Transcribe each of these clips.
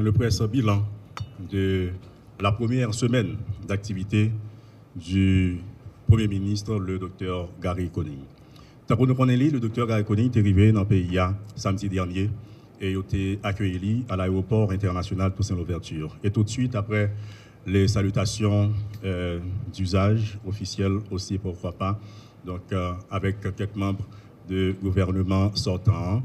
le presse bilan de la première semaine d'activité du Premier ministre, le docteur Gary Conille. Tant que nous connaissons, le docteur Gary Conille est arrivé dans le pays samedi dernier et il a été accueilli à l'aéroport international Toussaint-Louverture. Et tout de suite, après les salutations d'usage officielles aussi, pourquoi pas, donc avec quelques membres du gouvernement sortant.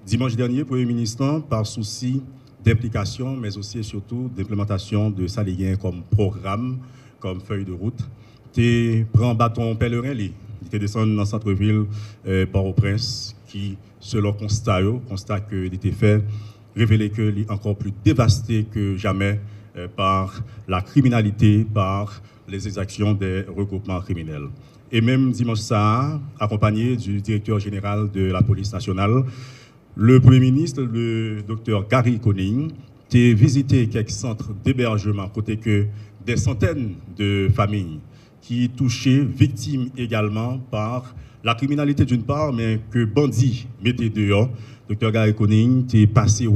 Dimanche dernier, le Premier ministre, par souci d'implication, mais aussi et surtout d'implémentation de ça comme programme, comme feuille de route, tu prends bâton pèlerin, il était descendu dans le centre-ville Port-au-Prince, qui, selon constat qu'il était fait, révélait qu'il est encore plus dévasté que jamais par la criminalité, par les exactions des regroupements criminels. Et même dimanche ça, accompagné du directeur général de la police nationale, le Premier ministre, le docteur Gary Conille, a visité quelques centres d'hébergement, côté que des centaines de familles qui touchaient, victimes également par la criminalité d'une part, mais que bandits mettaient dehors. Docteur Gary Conille est passé,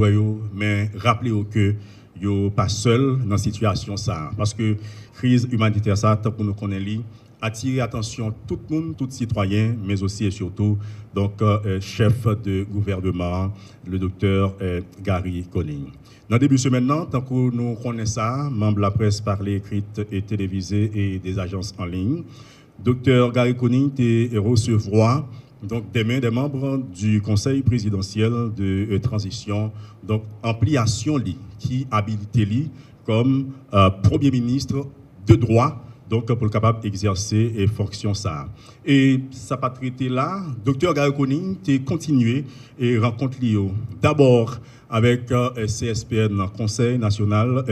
mais rappelez-vous que vous pas seul dans la situation ça. Parce que la crise humanitaire, ça, tant que nous connaissons, attirer attention tout le monde, tout citoyen, mais aussi et surtout donc chef de gouvernement, le docteur Gary Conille. Dans le début de semaine, tant que nous connaissons ça, membres de la presse parlée, écrite et télévisée et des agences en ligne, docteur Gary Conille recevra donc des membres du Conseil présidentiel de transition, donc ampliation qui habilite lui comme Premier ministre de droit, donc pour le capable d'exercer et fonction ça. Et ça pas traité là, docteur Gary Conille a continué et rencontre Lio. D'abord avec CSPN, Conseil national,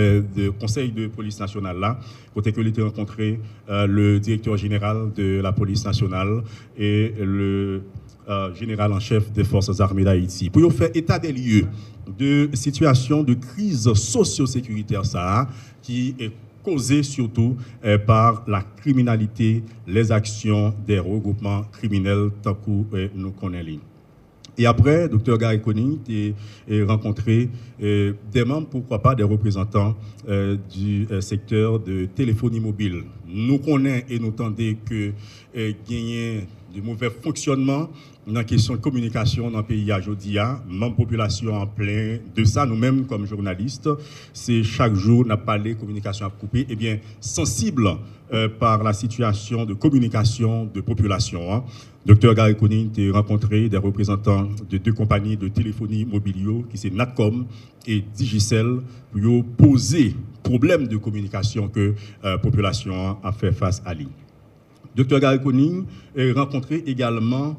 Conseil de police nationale là, côté que il a rencontré le directeur général de la police nationale et le général en chef des forces armées d'Haïti. Pour faire état des lieux de situation de crise socio-sécuritaire ça, qui est causée surtout par la criminalité, les actions des regroupements criminels tant que nous connaissons. Et après, Dr Gary Conille a rencontré des membres, pourquoi pas, des représentants du secteur de téléphonie mobile. Nous connaissons et nous tendons que gagner du mauvais fonctionnement dans la question de communication dans le pays aujourd'hui, même population en plein de ça, nous-mêmes comme journalistes, c'est chaque jour, n'a pas les communications à couper, eh bien, sensible par la situation de communication de population. Dr Gary Conille a rencontré des représentants de deux compagnies de téléphonie mobile, qui sont Natcom et Digicel, pour poser problème de communication que la population a fait face à lui. Dr Gary Conille a rencontré également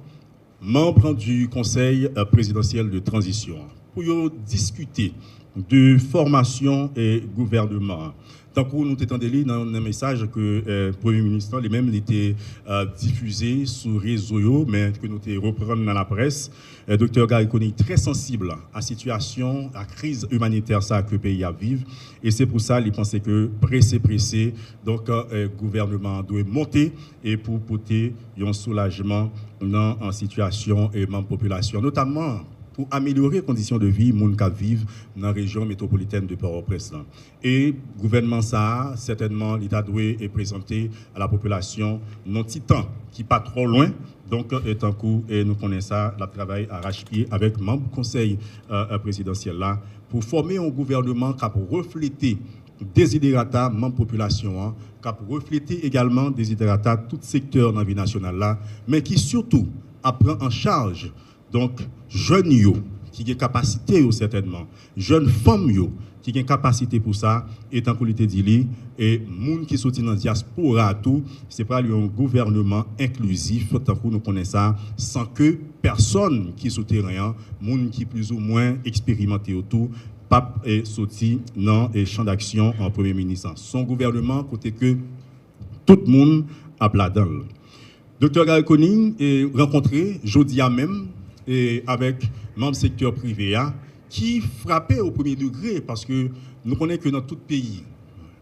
membres du Conseil présidentiel de transition pour discuter de formation et gouvernement. Tant que nous entendons dans un message que le Premier ministre lui-même était diffusé sur les réseaux, mais que nous reprenons dans la presse, Dr Gary Conille très sensible à la situation, à la crise humanitaire ça, que le pays a vivre. Et c'est pour ça qu'il pensait que pressé, donc le gouvernement doit monter et pour porter un soulagement dans la situation et dans la population, notamment pour améliorer les conditions de vie des gens qui vivent dans la région métropolitaine de Port-au-Prince. Et le gouvernement, ça, certainement, l'État doit présenter à la population non titan qui n'est pas trop loin. Donc, tant que nous connaissons ça, le travail arrache-pied avec le membre du conseil présidentiel là, pour former un gouvernement qui a reflété désidérata de la population, qui a reflété également désidérata tout secteur dans la vie nationale là, mais qui surtout prend en charge donc jeunes qui ont capacité certainement, jeunes femmes qui ont capacité pour ça, et tant que l'était dit, et gens qui sont dans la diaspora, tout, c'est pas un gouvernement inclusif, tant que nous connaissons ça, sans que personne qui soit rien, gens qui plus ou moins expérimenté autour, pape et sorti dans le champ d'action en Premier ministre. Son gouvernement, côté que tout le monde a là-dedans. Dr Gary Conille est rencontré, jeudi même, et avec membres secteur privé qui frappaient au premier degré parce que nous connaissons que dans tout pays,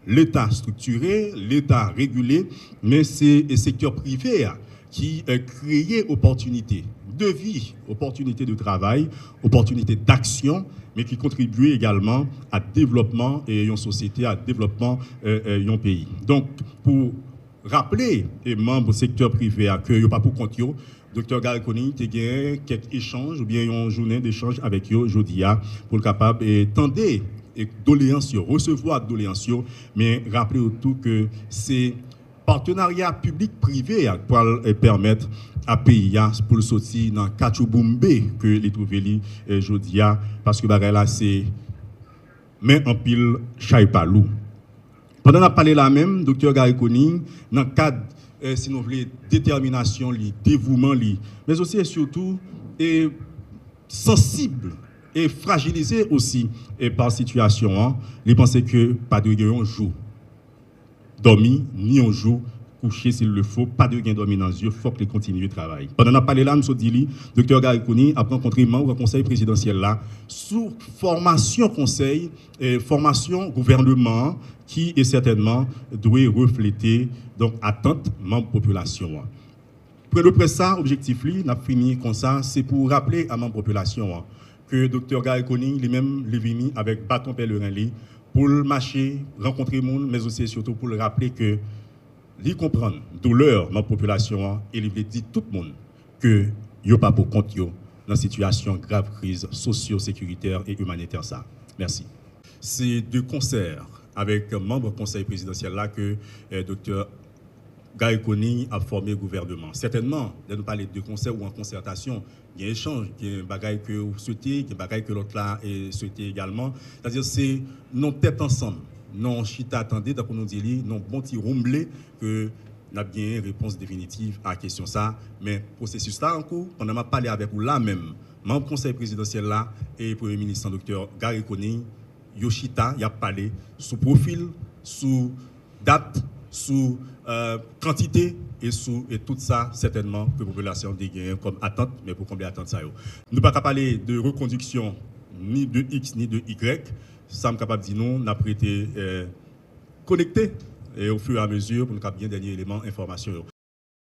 l'État structuré, l'État régulé, mais c'est le secteur privé qui crée opportunité. de vie, opportunité de travail, opportunité d'action, mais qui contribue également à développement et une société, à développement d'un pays. Donc, pour rappeler les membres du secteur privé à que pas pour compte yo, Dr. Gary Coney a gagné quelques échanges ou bien une journée d'échange avec eux aujourd'hui pour le capable et tendre et doléances, recevoir doléances, mais rappeler tout que c'est partenariat public-privé pour permettre à pays pour le sortir dans Kachouboumbe que les trouver aujourd'hui parce que là c'est mais en pile chaipalou. Pendant qu'on a parlé là même, Dr. Gary Coney, dans le cadre, si nous voulons, détermination, dévouement, mais aussi et surtout sensible et fragilisé aussi par situation, il pensait que pas de gain un jour dormi, ni un jour couché s'il le faut, pas de gain dormi dans les yeux, il faut qu'il continue le travail. Pendant qu'on a parlé là, nous dit, Dr. Gary Coney a rencontré membre du conseil présidentiel là, sous formation conseil, formation gouvernement, qui est certainement doit refléter donc attente membre population. Pour le ça, objectif li, n'a fini comme ça, c'est pour rappeler à membre population que Dr. Gary Coney lui-même est venu avec bâton pèlerin pour le marcher, rencontrer le monde, mais aussi surtout pour le rappeler que lui comprendre douleur de la population et lui dit tout le monde que yo pas pour compte yo dans situation grave crise socio-sécuritaire et humanitaire ça. Merci. C'est de concert avec membre du conseil présidentiel là que Dr. Gary Coney a formé le gouvernement. Certainement, de nous parler de concert ou en concertation, il y a un échange, il y a un bagage que vous souhaitez, il y a un bagage que l'autre là souhaité également. C'est-à-dire c'est nos têtes ensemble, non chita attendez, donc on nous dit, non bon petit rumblé que n'a bien une réponse définitive à la question ça. Mais processus là en cours, on a parlé avec vous là même, membre du conseil présidentiel là et Premier ministre Dr. Gary Coney, Yoshita, il a parlé sous profil, sous date, sous quantité et tout ça, certainement, que la population a comme attente, mais pour combien d'attentes ça y est. Nous ne pouvons pas parler de reconduction ni de X ni de Y. Ça me capable de dire non, nous avons été connectés et au fur et à mesure pour nous avoir bien dernier élément information.